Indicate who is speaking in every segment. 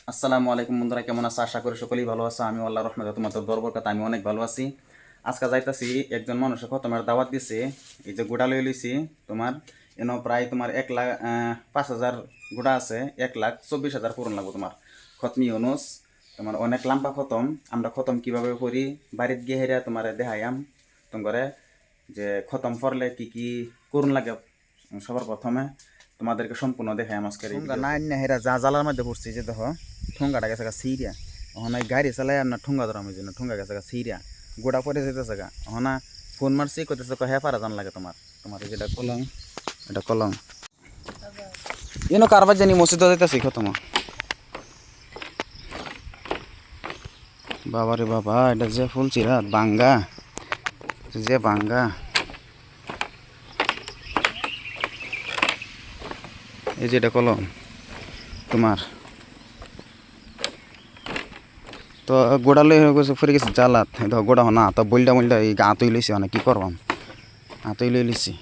Speaker 1: আসসালামু আলাইকুম বন্ধুরা, কেমন আছো? আশা করি সকলেই ভালো আছো। আমি আল্লাহর রহমতে তোমাদের দরবরকাতে আমি অনেক ভালো আছি। আজকে যাইতাছি একজন মানুষের খতমের দাওয়াত দিছে। এই যে গুড়া লই লইছি তোমার প্রায় তোমার 1,05,000 গুড়া আছে। 1,24,000 পূরণ লাগবো তোমার খতমি ইউনুস। তোমার অনেক লাম্বা খতম। আমরা খতম কিভাবে করি বাড়িতে গিয়ে হেরা তোমার দেখাইয়াম তোমারে যে খতম পড়লে কি কি করুন লাগে। সবার প্রথমে তোমাদেরকে সম্পূর্ণ দেখাই আজকের এই ভিডিওতে। নাই না হেরা যা জ্বালার মধ্যে পড়ছি যে দেখো ঠোঙ্গাটা গেছে গা সিরিয়া। ওখানে গাড়ি চালাই আর না ঠোঙ্গা ধরাম জন্য ঠোঙ্গা গেছে গা সিরিয়া গোড়া পরে যেতেছে গা। ওখানে ফোন মারছি কইতেছে হ্যাঁ পারা জান লাগে তোমার তোমার এই যেটা কলম, এটা কলম কারবার জানি মসজিদ যাইতেছি খতম। বাবারে বাবা, এটা যে ফুল চিরাত বাঙ্গা, যে বাঙ্গা। এই যে এটা কলম তোমার। তো গোড়া লই হয়ে গেছে ফুরে গেছে জ্বালাত। দেখো গোড়া না তো বলটা বলটা এই গা তুই লইছি মানে কি করবাম, হাতই লই লিছি।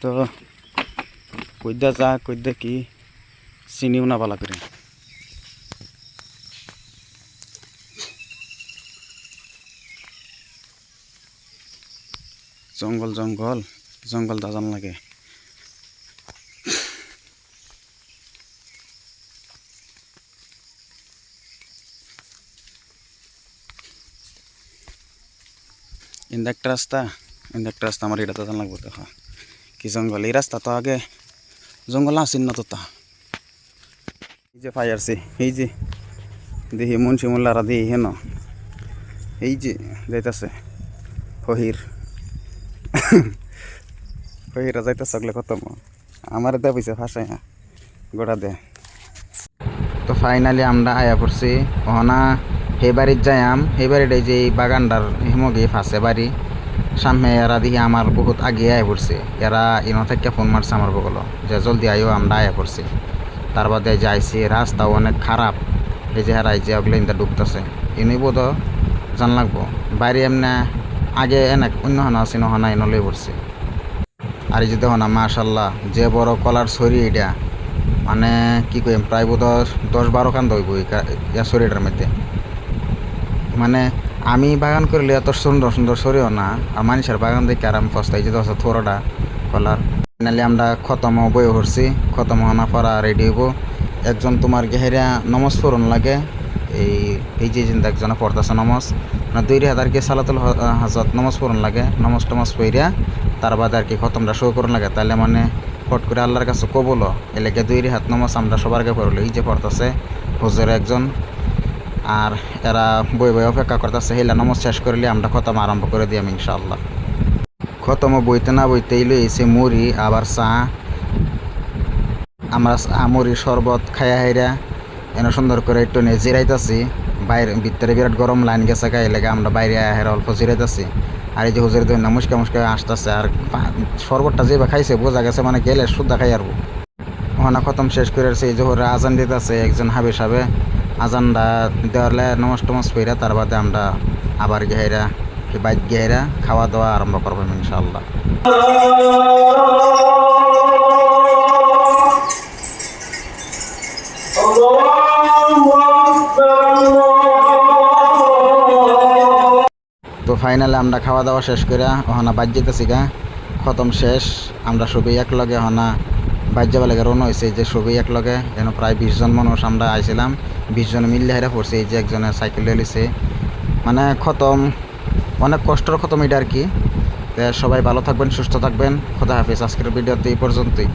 Speaker 1: তো কইদা যা কইদা কি চিনিও না পালা করে। জঙ্গল জঙ্গল জঙ্গল দাজান লাগে। ইন্দা একটা রাস্তা আমার এটা দাজান লাগবে। দেখো কি জঙ্গল, এই রাস্তা তো আগে জঙ্গল আসিন না তো তা। এই যে পাই আসছি, এই যে দেখি মুন্সি মোল্লারা দিই হেন এই যে যাইতেছে ফহির ফহিরা যাইতেছে ওগুলো কত আমার দে পয়সা ফাঁসাই হ্যাঁ গোড়া দে। তো ফাইনালি আমরা আয়া পড়ছি ওহনা সেই বাড়ির যাইয়াম। সেই বাড়িটাই যে এই বাগানটার হিমগে ফাঁসে বাড়ি সামনে। এরা দেখি আমার বহুত আগে আয়া পড়ছে। এরা ইনো থেকে ফোন মারছে আমার বগল যে জলদি আইও, আমরা আয়া পড়ছি। তার বাদে যাইছি, রাস্তাও অনেক খারাপ। এই যে হেরাই যে ওগুলো ইন্দা ডুবতেছে ইনি বোধ জান লাগবো। বাড়ি এমনি আগে এনে অন্য হানা আছে নহনা এনে লই পড়ছে। আর এই যে দেখো না মাশাল্লাহ যে বড় কলার ছড়ি, এটা মানে কি কইম প্রায় বোধ 10-12 খান দইব ইয়া ছড়িটার মধ্যে। মানে আমি বাগান করলে এত সুন্দর সুন্দর ছড়িও না, আর মানুষের বাগান দেখে আর আমি পস্তাই যে দশ থোড়াটা কলার। ফাইনালি আমরা খতম বই হরছি, খতম হওয়া পড়া রেডি হইব। একজন তোমার গেহেরা নমজ পড়ন লাগে। এই যে চিন্তা একজনে পড়তেছে নমজ, মানে 2,000 কি সালাতুল হাজত নমজ পড়ন লাগে। নমজ টমজ পইরা তার বাদে আর কি খতমটা শুরু করুন লাগে। তাহলে মানে ফট করে আল্লাহর কাছে কবল এলাকে 2 হাত নমজ আমরা সবার আগে পড়লো। এই যে পড়তেছে হুজুর একজন, আর এরা বই বই অপেক্ষা করতেছে। হেলা নমজ শেষ করলে আমরা খতম আরম্ভ করে দিয়াম ইনশাআল্লাহ। খতম বইতে না বইতেই লইছে মুড়ি আবার চা। আমরা মুড়ি শরবত খাইয়া হাইরা এনে সুন্দর করে একটু নিয়ে জিরাইতেছি। বাইরে ভিতরে বিরাট গরম লাইন গেছে গায়ে লেগে আমরা বাইরে হেরা অল্প জিরাইতেছি। আর এই যে হুজুর দিন না মুসকা মুসকা আসতেছে। আর শরবতটা যেভাবে খাইছে বোঝা গেছে মানে গেলে শুদ্ধা খাই আরবো। ওখানে খতম শেষ করে এই জোহরে আজান দিতেছে একজন হাবে সাবে। আজানটা দেওয়ালে নমাজ টমাজ পইরা তার বাদে আমরা আবার গেহাইরা বাইক গেহাইরা খাওয়া দাওয়া আরম্ভ করবো ইনশাআল্লাহ। তো ফাইনালি আমরা খাওয়া দাওয়া শেষ করে ওখানে বাইক যেতেছি গা। খতম শেষ, আমরা সবই একলগে হনা বাইর যাবার লাগে রওনা হয়েছে। যে সবই একলগে যেন প্রায় 20 জন মানুষ আমরা আইছিলাম। 20 জন মিললে হেরা পড়ছে। এই যে একজনের সাইকেল লিছে, মানে খতম অনেক কষ্টের খতম এটা আর কি। সবাই ভালো থাকবেন, সুস্থ থাকবেন, খোদা হাফিজ। আজকের ভিডিওতে এই পর্যন্তই।